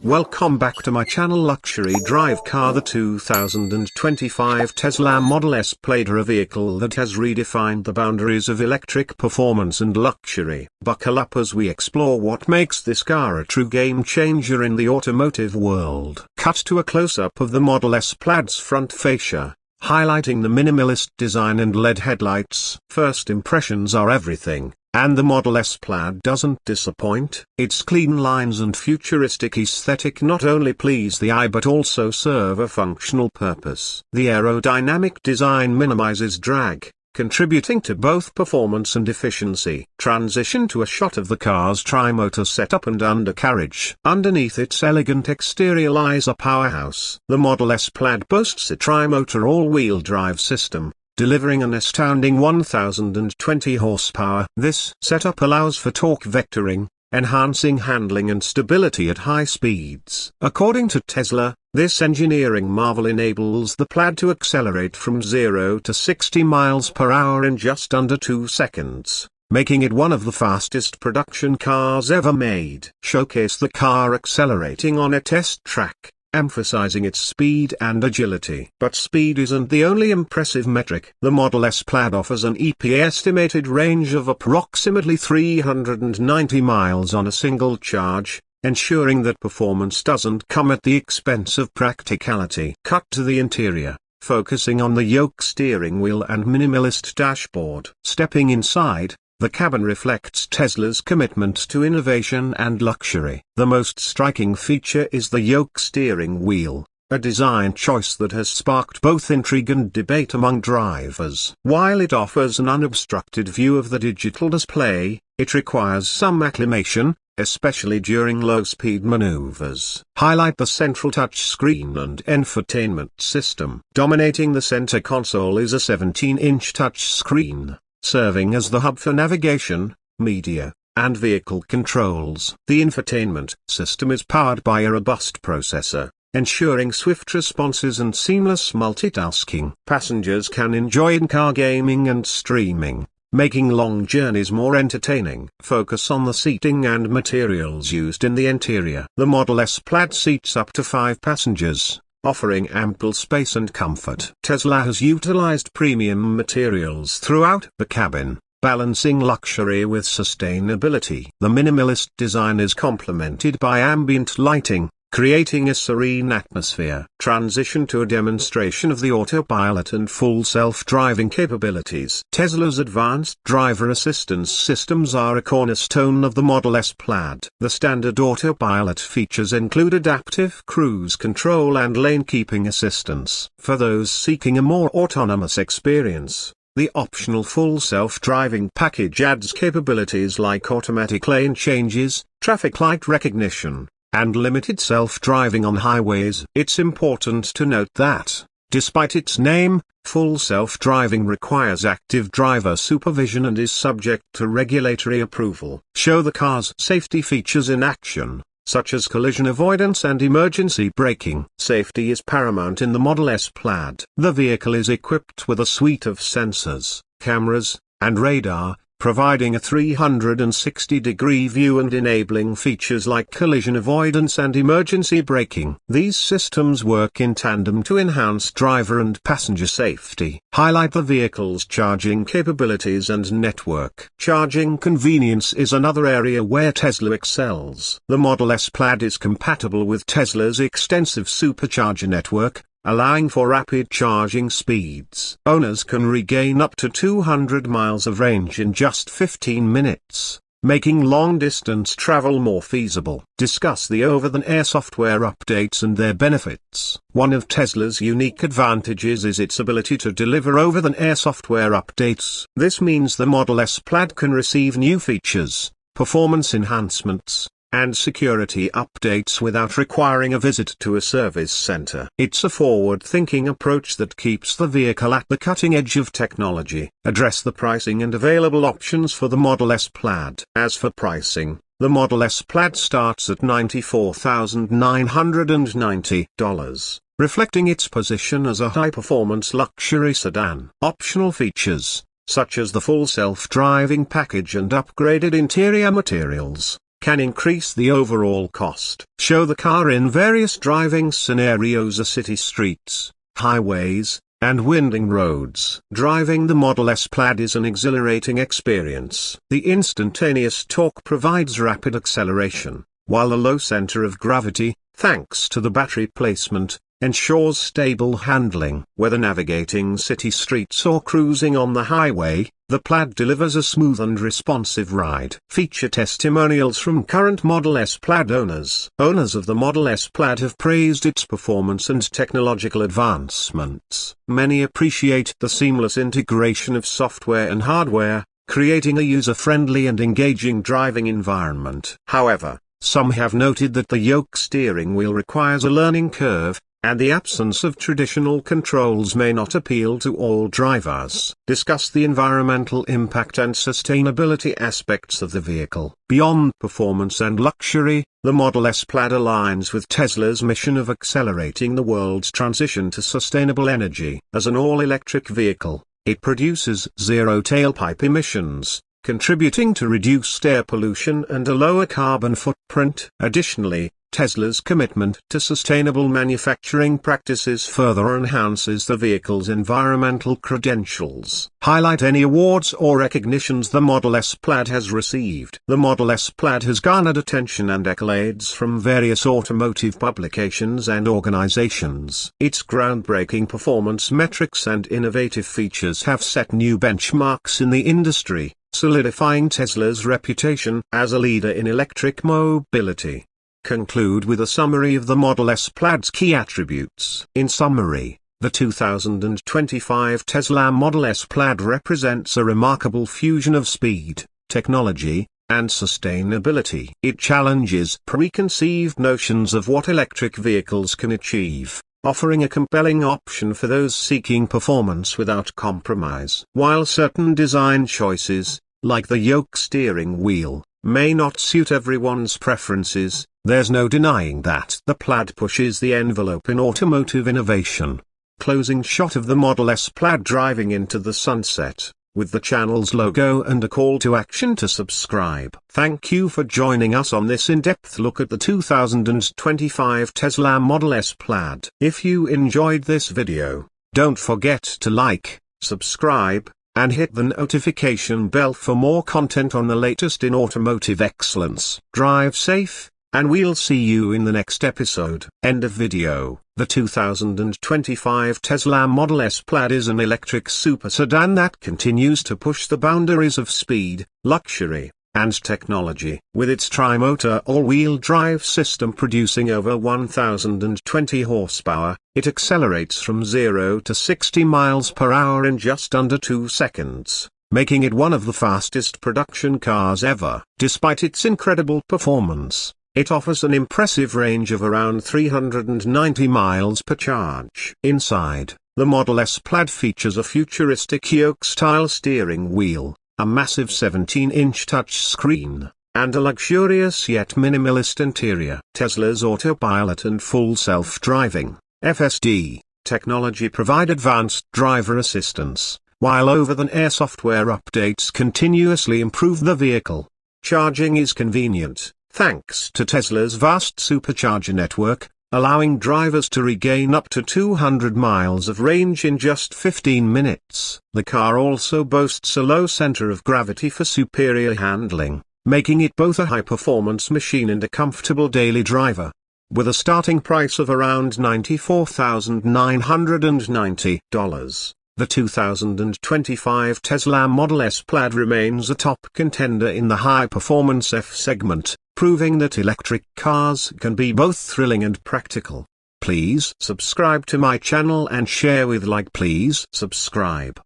Welcome back to my channel. Luxury drive car. The 2025 Tesla Model S Plaid, a vehicle that has redefined the boundaries of electric performance and luxury. Buckle up as we explore what makes this car a true game changer in the automotive world. Cut to a close-up of the Model S Plaid's front fascia, highlighting the minimalist design and LED headlights. First impressions are everything, and the Model S Plaid doesn't disappoint. Its clean lines and futuristic aesthetic not only please the eye but also serve a functional purpose. The aerodynamic design minimizes drag, contributing to both performance and efficiency. Transition to a shot of the car's tri-motor setup and undercarriage. Underneath its elegant exterior lies a powerhouse. The Model S Plaid boasts a tri-motor all-wheel drive system, delivering an astounding 1020 horsepower. This setup allows for torque vectoring, enhancing handling and stability at high speeds. According to Tesla, this engineering marvel enables the Plaid to accelerate from 0 to 60 miles per hour in just under 2 seconds, making it one of the fastest production cars ever made. Showcase the car accelerating on a test track, emphasizing its speed and agility. But speed isn't the only impressive metric. The Model S Plaid offers an EPA estimated range of approximately 390 miles on a single charge, ensuring that performance doesn't come at the expense of practicality. Cut to the interior, focusing on the Yoke steering wheel and minimalist dashboard. Stepping inside, the cabin reflects Tesla's commitment to innovation and luxury. The most striking feature is the Yoke steering wheel, a design choice that has sparked both intrigue and debate among drivers. While it offers an unobstructed view of the digital display, it requires some acclimation, especially during low-speed maneuvers. Highlight the central touchscreen and infotainment system. Dominating the center console is a 17-inch touchscreen, serving as the hub for navigation, media, and vehicle controls. The infotainment system is powered by a robust processor, ensuring swift responses and seamless multitasking. Passengers can enjoy in-car gaming and streaming, making long journeys more entertaining. Focus on the seating and materials used in the interior. The Model S Plaid seats up to 5 passengers, offering ample space and comfort. Tesla has utilized premium materials throughout the cabin, balancing luxury with sustainability. The minimalist design is complemented by ambient lighting, creating a serene atmosphere. Transition to a demonstration of the Autopilot and Full Self-Driving capabilities. Tesla's advanced driver assistance systems are a cornerstone of the Model S Plaid. The standard Autopilot features include adaptive cruise control and lane-keeping assistance. For those seeking a more autonomous experience, the optional Full Self-Driving package adds capabilities like automatic lane changes, traffic light recognition, and limited self-driving on highways. It's important to note that, despite its name, full self-driving requires active driver supervision and is subject to regulatory approval. Show the car's safety features in action, such as collision avoidance and emergency braking. Safety is paramount in the Model S Plaid. The vehicle is equipped with a suite of sensors, cameras, and radar, providing a 360-degree view and enabling features like collision avoidance and emergency braking. These systems work in tandem to enhance driver and passenger safety. Highlight the vehicle's charging capabilities and network. Charging convenience is another area where Tesla excels. The Model S Plaid is compatible with Tesla's extensive supercharger network, allowing for rapid charging speeds. Owners can regain up to 200 miles of range in just 15 minutes, making long-distance travel more feasible. Discuss the over-the-air software updates and their benefits. One of Tesla's unique advantages is its ability to deliver over-the-air software updates. This means the Model S Plaid can receive new features, performance enhancements, and security updates without requiring a visit to a service center. It's a forward-thinking approach that keeps the vehicle at the cutting edge of technology. Address the pricing and available options for the Model S Plaid. As for pricing, the Model S Plaid starts at $94,990, reflecting its position as a high-performance luxury sedan. Optional features, such as the full self-driving package and upgraded interior materials, can increase the overall cost. Show the car in various driving scenarios: city streets, highways, and winding roads. Driving the Model S Plaid is an exhilarating experience. The instantaneous torque provides rapid acceleration, while the low center of gravity, thanks to the battery placement, ensures stable handling. Whether navigating city streets or cruising on the highway, the Plaid delivers a smooth and responsive ride. Feature testimonials from current Model S Plaid owners. Owners of the Model S Plaid have praised its performance and technological advancements. Many appreciate the seamless integration of software and hardware, creating a user-friendly and engaging driving environment. However, some have noted that the Yoke steering wheel requires a learning curve, and the absence of traditional controls may not appeal to all drivers. Discuss the environmental impact and sustainability aspects of the vehicle. Beyond performance and luxury, the Model S Plaid aligns with Tesla's mission of accelerating the world's transition to sustainable energy. As an all-electric vehicle, it produces zero tailpipe emissions, contributing to reduced air pollution and a lower carbon footprint. Additionally, Tesla's commitment to sustainable manufacturing practices further enhances the vehicle's environmental credentials. Highlight any awards or recognitions the Model S Plaid has received. The Model S Plaid has garnered attention and accolades from various automotive publications and organizations. Its groundbreaking performance metrics and innovative features have set new benchmarks in the industry, solidifying Tesla's reputation as a leader in electric mobility. Conclude with a summary of the Model S Plaid's key attributes. In summary, the 2025 Tesla Model S Plaid represents a remarkable fusion of speed, technology, and sustainability. It challenges preconceived notions of what electric vehicles can achieve, offering a compelling option for those seeking performance without compromise. While certain design choices, like the Yoke steering wheel, may not suit everyone's preferences, there's no denying that the Plaid pushes the envelope in automotive innovation. Closing shot of the Model S Plaid driving into the sunset, with the channel's logo and a call to action to subscribe. Thank you for joining us on this in-depth look at the 2025 Tesla Model S Plaid. If you enjoyed this video, don't forget to like, subscribe, and hit the notification bell for more content on the latest in automotive excellence. Drive safe, and we'll see you in the next episode. End of video. The 2025 Tesla Model S Plaid is an electric super sedan that continues to push the boundaries of speed, luxury, and technology. With its tri-motor all-wheel drive system producing over 1,020 horsepower, it accelerates from 0 to 60 miles per hour in just under 2 seconds, making it one of the fastest production cars ever. Despite its incredible performance, it offers an impressive range of around 390 miles per charge. Inside, the Model S Plaid features a futuristic Yoke-style steering wheel, a massive 17-inch touchscreen, and a luxurious yet minimalist interior. Tesla's Autopilot and Full Self-Driving (FSD) technology provide advanced driver assistance, while over-the-air software updates continuously improve the vehicle. Charging is convenient, thanks to Tesla's vast supercharger network, allowing drivers to regain up to 200 miles of range in just 15 minutes. The car also boasts a low center of gravity for superior handling, making it both a high-performance machine and a comfortable daily driver. With a starting price of around $94,990, the 2025 Tesla Model S Plaid remains a top contender in the high-performance F segment, proving that electric cars can be both thrilling and practical. Please subscribe to my channel and share with like. Please subscribe.